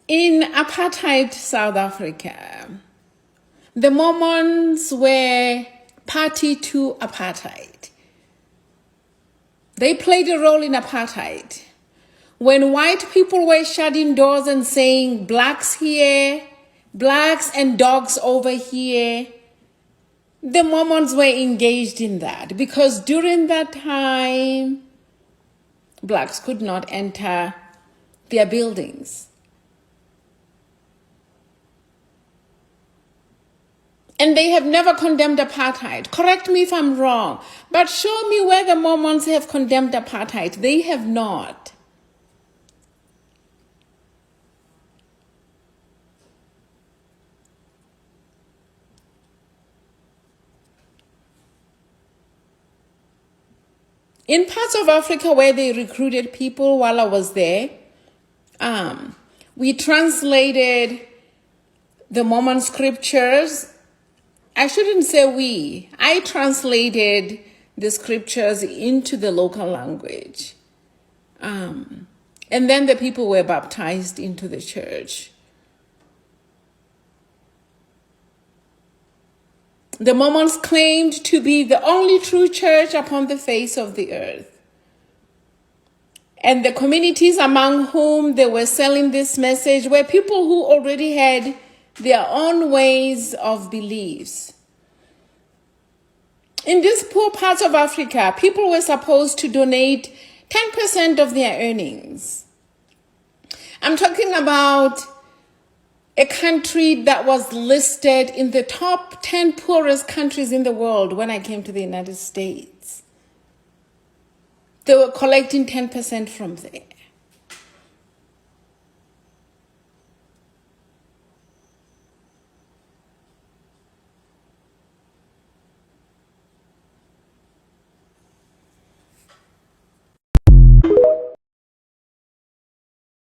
In apartheid South Africa, the Mormons were party to apartheid. They played a role in apartheid. When white people were shutting doors and saying blacks here, blacks and dogs over here, the Mormons were engaged in that because during that time, blacks could not enter their buildings. And they have never condemned apartheid. Correct me if I'm wrong, but show me where the Mormons have condemned apartheid. They have not. In parts of Africa where they recruited people while I was there, we translated the Mormon scriptures. I shouldn't say we. I translated the scriptures into the local language. And then the people were baptized into the church. The Mormons claimed to be the only true church upon the face of the earth. And the communities among whom they were selling this message were people who already had their own ways of beliefs. In these poor parts of Africa, people were supposed to donate 10% of their earnings. I'm talking about a country that was listed in the top 10 poorest countries in the world when I came to the United States. They were collecting 10% from there.